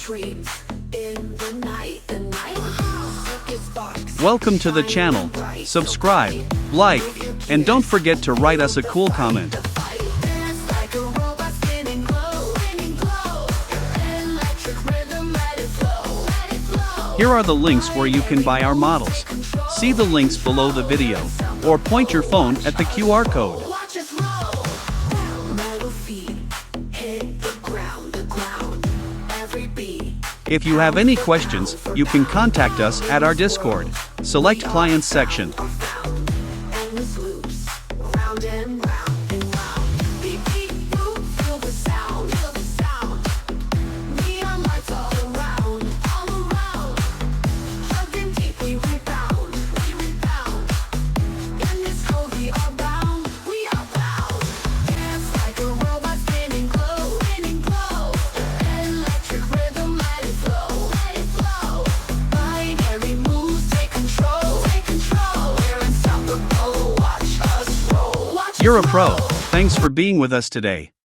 dreams in the night. Circus box. Welcome to the channel. Subscribe, like, and don't forget to write us a cool comment. Dance like a robot spinning glow. Electric rhythm, let it flow. Here are the links where you can buy our models. See the links below the video, or point your phone at the QR code. Watch us roll. Metal feet hit the ground. Every beat. If you have any questions, you can contact us at our Discord. Select Clients section. Endless loops, round and round and round. Beat, beat, boop, feel the sound. Neon lights all around. Hugging deep, we rebound. In this code we are bound. Dance like a robot spinning glow. Electric rhythm, let it flow. Binary moves, take control. We're unstoppable, watch us roll. You're a pro. Thanks for being with us today.